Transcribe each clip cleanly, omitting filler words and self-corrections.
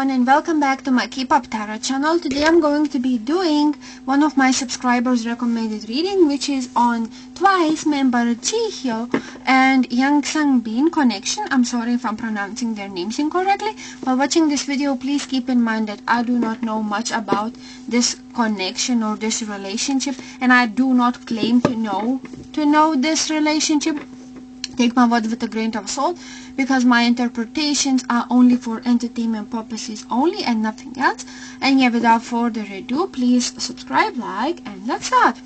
everyone, and welcome back to my K-pop tarot channel. Today I'm going to be doing one of my subscribers recommended reading, which is on Twice member Jihyo and Young Sang-bin connection. I'm sorry if I'm pronouncing their names incorrectly. While watching this video, please keep in mind that I do not know much about this connection or this relationship, and I do not claim to know this relationship. Take my word with a grain of salt, because my interpretations are only for entertainment purposes only and nothing else. And yeah, without further ado, please subscribe, like, and let's start.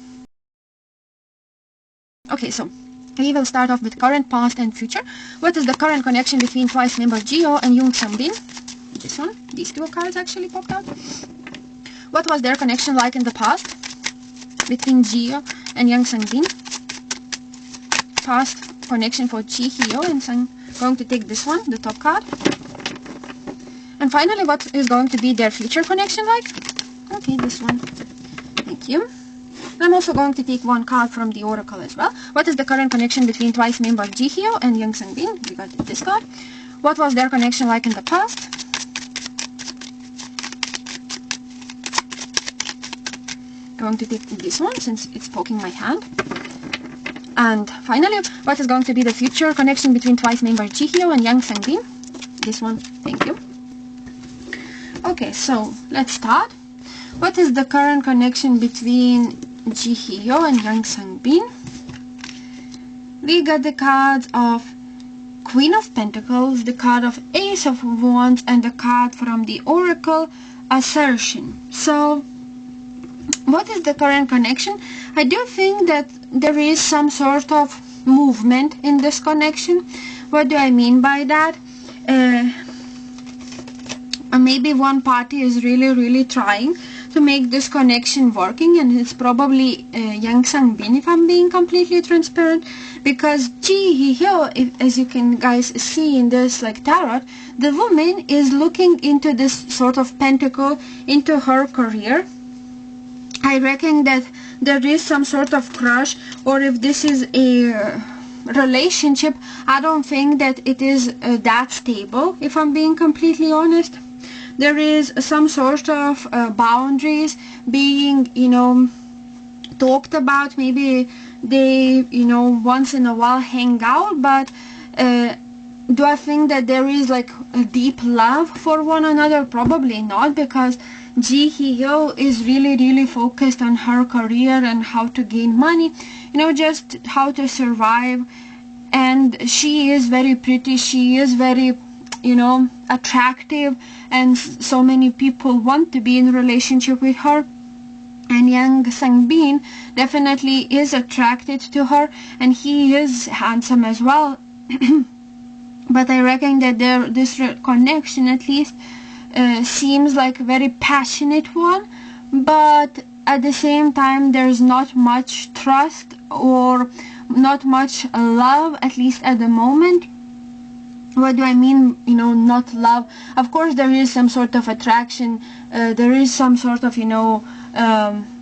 Okay, so we will start off with current, past, and future. What is the current connection between Twice member Jihyo and Young Sang-bin? This one, these two cards actually popped out. What was their connection like in the past between Jihyo and Young Sang-bin? Past connection for Jihyo, and I'm going to take this one, the top card. And finally, what is going to be their future connection like? Okay, this one. Thank you. And I'm also going to take one card from the oracle as well. What is the current connection between Twice member Jihyo and Young Sang-bin? We got this card. What was their connection like in the past? Going to take this one since it's poking my hand. And finally, what is going to be the future connection between Twice member Jihyo and Young Sang-bin? This one, thank you. Okay, so let's start. What is the current connection between Jihyo and Young Sang-bin? We got the cards of Queen of Pentacles, the card of Ace of Wands, and the card from the Oracle, Assertion. So, what is the current connection? I do think that there is some sort of movement in this connection. What do I mean by that? Maybe one party is really trying to make this connection working, and it's probably Young Sang-bin, if I'm being completely transparent, because Jihyo, as you can guys see in this like tarot, the woman is looking into this sort of pentacle into her career. I reckon that there is some sort of crush, or if this is a relationship, I don't think that it is that stable, if I'm being completely honest. There is some sort of boundaries being, talked about. Maybe they, once in a while hang out, but do I think that there is like a deep love for one another? Probably not, because Jihyo is really focused on her career and how to gain money, just how to survive. And she is very pretty, she is very, attractive, and so many people want to be in a relationship with her. And Young Sang-bin definitely is attracted to her, and he is handsome as well. But I reckon that this connection at least seems like a very passionate one, but at the same time there's not much trust or not much love, at least at the moment. What do I mean, not love? Of course there is some sort of attraction, there is some sort of,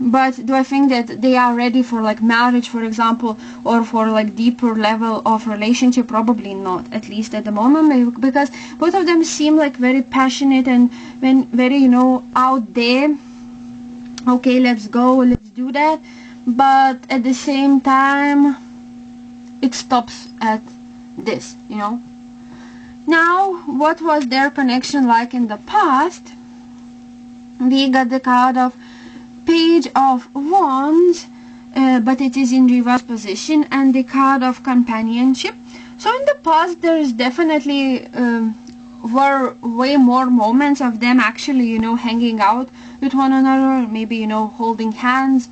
but do I think that they are ready for like marriage, for example, or for like deeper level of relationship? Probably not, at least at the moment, because both of them seem like very passionate and very, out there. Okay, let's go, let's do that. But at the same time, it stops at this, Now, what was their connection like in the past? We got the card of Page of Wands, but it is in reverse position, and the card of Companionship. So in the past, there is definitely were way more moments of them actually, hanging out with one another, maybe, holding hands.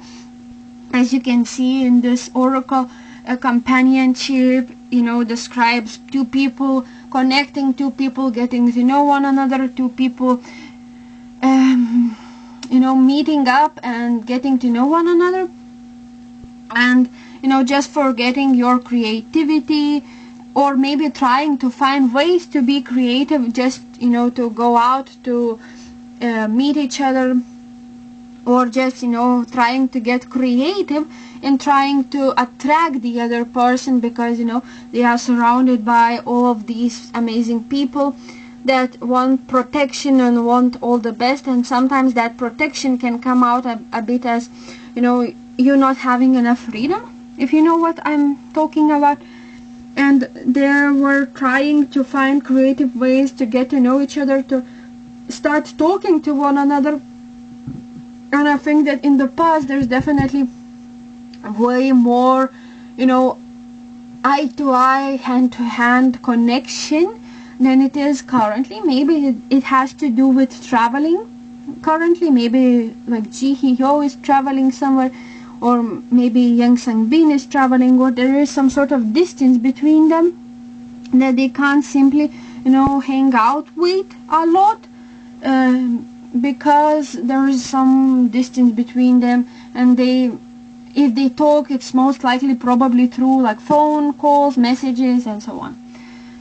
As you can see in this oracle, a companionship, describes two people connecting, two people getting to know one another, two people meeting up and getting to know one another, and just forgetting your creativity, or maybe trying to find ways to be creative, just to go out to meet each other, or just trying to get creative and trying to attract the other person, because they are surrounded by all of these amazing people. that want protection and want all the best, and sometimes that protection can come out a bit as, you know, you're not having enough freedom, if you know what I'm talking about. And they were trying to find creative ways to get to know each other, to start talking to one another. And I think that in the past there's definitely way more, you know, eye to eye, hand to hand connection than it is currently. Maybe it has to do with traveling currently. Maybe like Jihyo is traveling somewhere, or maybe Yang Sang-bin is traveling, or there is some sort of distance between them that they can't simply, you know, hang out with a lot, because there is some distance between them, and if they talk, it's most likely probably through like phone calls, messages, and so on.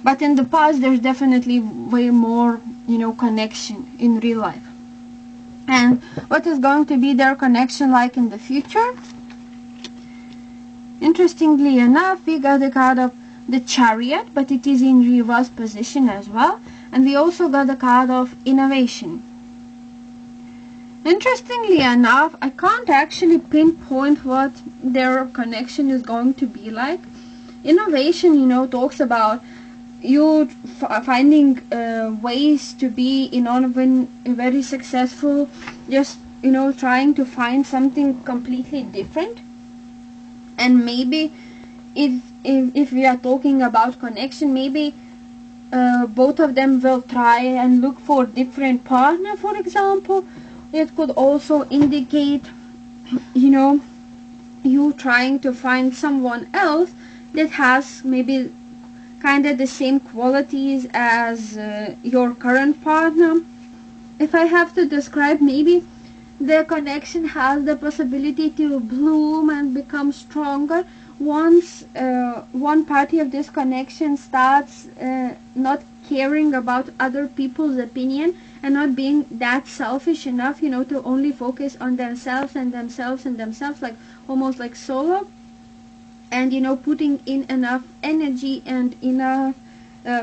But in the past, there's definitely way more, you know, connection in real life. And what is going to be their connection like in the future? Interestingly enough, we got the card of the Chariot, but it is in reverse position as well. And we also got the card of Innovation. Interestingly enough, I can't actually pinpoint what their connection is going to be like. Innovation, you know, talks about you finding ways to be very successful, just, you know, trying to find something completely different. And maybe if we are talking about connection, maybe both of them will try and look for different partner, for example. It could also indicate, you know, you trying to find someone else that has maybe kind of the same qualities as your current partner. If I have to describe, maybe the connection has the possibility to bloom and become stronger once one party of this connection starts not caring about other people's opinion and not being that selfish enough, you know, to only focus on themselves and themselves and themselves, like almost like solo. And, you know, putting in enough energy and enough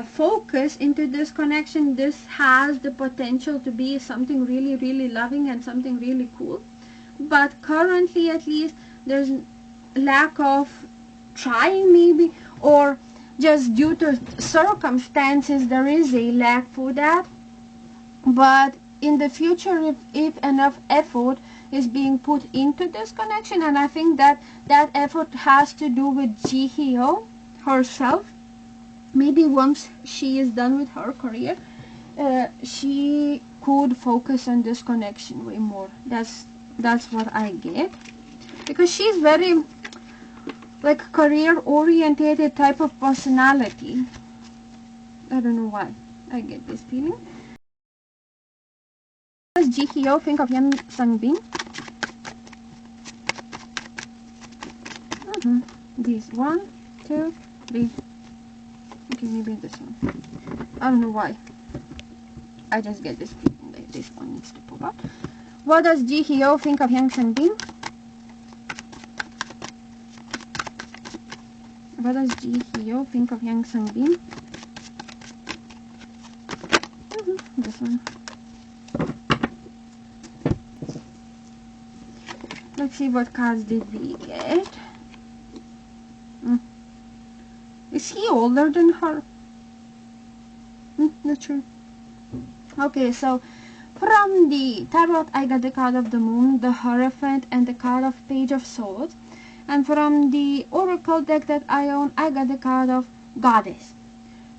focus into this connection. This has the potential to be something really, really loving and something really cool. But currently, at least, there's lack of trying, maybe, or just due to circumstances, there is a lack for that. But in the future, if enough effort is being put into this connection, and I think that that effort has to do with Jihyo herself. Maybe once she is done with her career, she could focus on this connection way more. That's what I get, because she's very like career oriented type of personality. I don't know why I get this feeling. What does Jihyo think of Yang Sang-bin? These 1, 2, 3. Okay, maybe this one. I don't know why. I just get this feeling that this one needs to pop up. What does Jihyo think of Yang Sang-bin? What does Jihyo think of Yang Sang-bin? This one. Let's see what cards did we get. Is he older than her? Not sure. Okay, so from the tarot I got the card of the Moon, the Hierophant, and the card of Page of Swords. And from the Oracle deck that I own, I got the card of Goddess.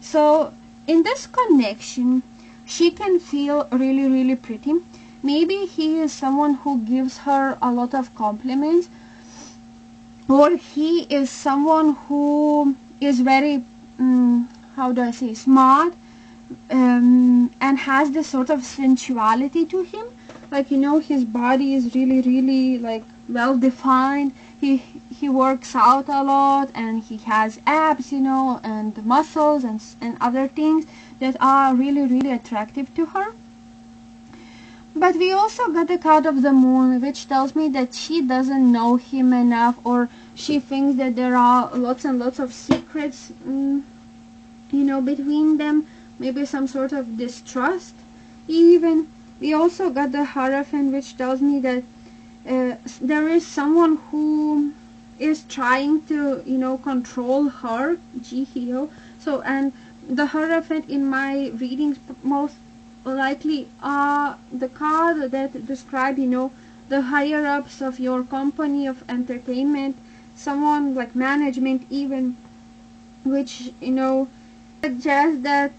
So in this connection, she can feel really, really pretty. Maybe he is someone who gives her a lot of compliments, or he is someone who is very, how do I say, smart, and has this sort of sensuality to him. Like, you know, his body is really, really like well defined. He works out a lot, and he has abs, you know, and muscles and other things that are really, really attractive to her. But we also got the card of the Moon, which tells me that she doesn't know him enough, or she thinks that there are lots and lots of secrets, you know, between them. maybe some sort of distrust. Even we also got the Hierophant, which tells me that there is someone who is trying to, control her, Jihyo. So, and the Hierophant in my readings most likely are the card that describe, the higher ups of your company of entertainment, someone like management even, which, suggests that,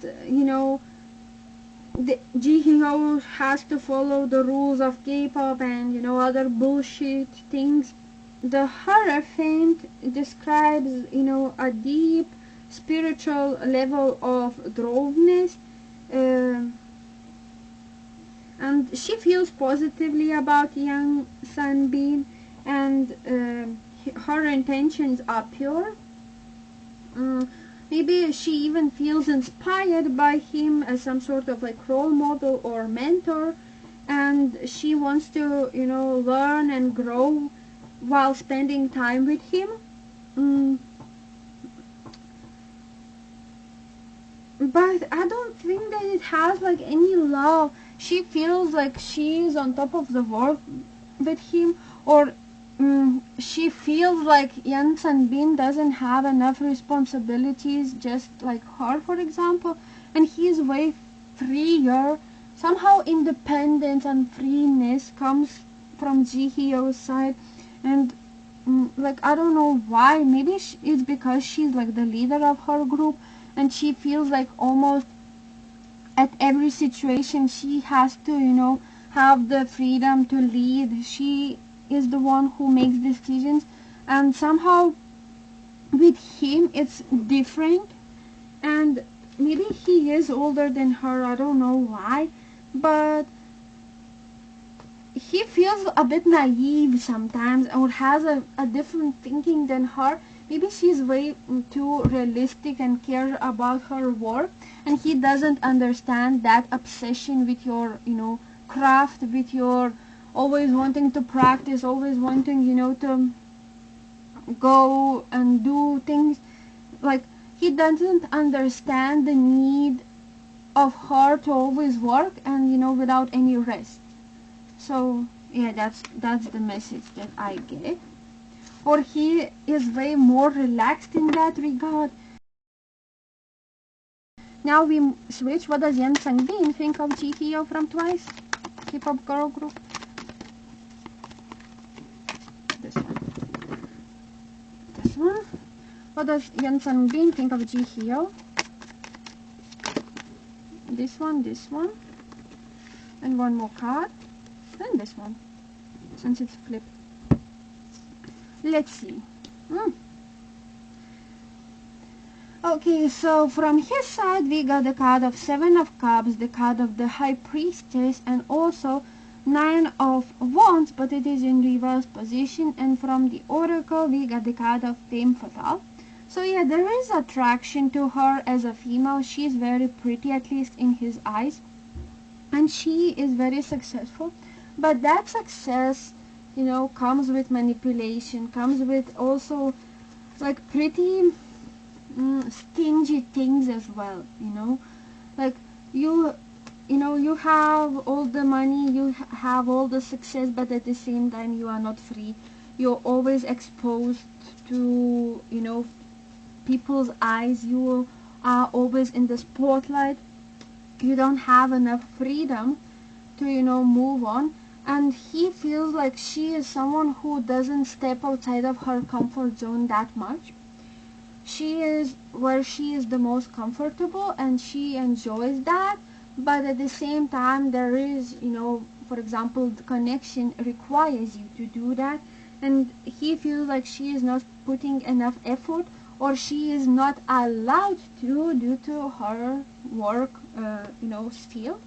the Jihyo has to follow the rules of K-pop and, other bullshit things. The Hierophant describes, a deep spiritual level of droveness, and she feels positively about young Sunbeam, and her intentions are pure. Maybe she even feels inspired by him as some sort of like role model or mentor, and she wants to, learn and grow while spending time with him. But I don't think that it has like any love. She feels like she's on top of the world with him, or she feels like Yan Sanbin doesn't have enough responsibilities just like her, for example, and he's way freer. Somehow independence and freeness comes from Jihyo's side, and like I don't know why. Maybe it's because she's like the leader of her group, and she feels like almost at every situation she has to, have the freedom to lead. She is the one who makes decisions, and somehow with him it's different. And maybe he is older than her, I don't know why, but he feels a bit naive sometimes, or has a different thinking than her. Maybe she's way too realistic and cares about her work, and he doesn't understand that obsession with your, craft, with your always wanting to practice, always wanting, to go and do things. Like, he doesn't understand the need of her to always work and, without any rest. So, yeah, that's the message that I get. Or he is way more relaxed in that regard. Now we switch. What does Yan Sangbin think of Jihyo from Twice? K-pop girl group. This one. This one. What does Yan Sangbin think of Jihyo? This one. And one more card. And this one. Since it's flipped. Let's see. Okay, so from his side we got the card of Seven of Cups, the card of the High Priestess, and also Nine of Wands, but it is in reverse position. And from the Oracle we got the card of Femme Fatale. So yeah, there is attraction to her as a female. She is very pretty, at least in his eyes, and she is very successful. But that success, comes with manipulation, comes with also like pretty stingy things as well. Like you have all the money, you have all the success, but at the same time you are not free. You're always exposed to people's eyes. You are always in the spotlight. You don't have enough freedom to move on. And he feels like she is someone who doesn't step outside of her comfort zone that much. She is where she is the most comfortable, and she enjoys that. But at the same time, there is, for example, the connection requires you to do that. And he feels like she is not putting enough effort, or she is not allowed to due to her work, field.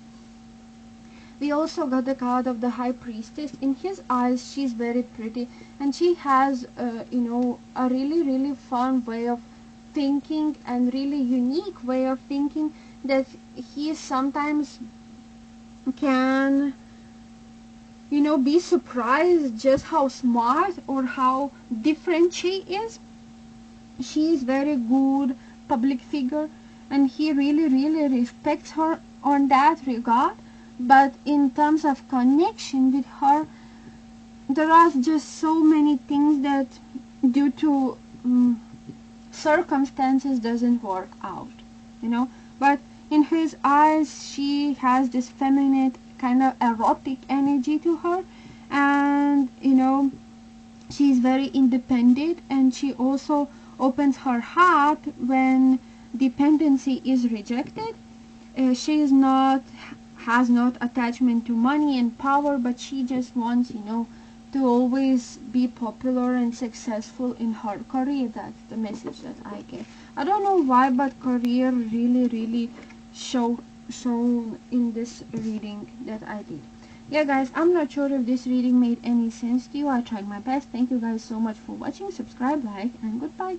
We also got the card of the High Priestess. In his eyes, she's very pretty, and she has, a really, really fun way of thinking, and really unique way of thinking, that he sometimes can, be surprised just how smart or how different she is. She is very good public figure, and he really respects her on that regard. But in terms of connection with her, there are just so many things that due to circumstances doesn't work out, you know. But in his eyes, she has this feminine kind of erotic energy to her, and she's very independent, and she also opens her heart when dependency is rejected. She is not has not attachment to money and power, but she just wants, to always be popular and successful in her career. That's the message that I get. I don't know why, but career really shown in this reading that I did. Yeah, guys, I'm not sure if this reading made any sense to you. I tried my best. Thank you guys so much for watching. Subscribe, like, and goodbye.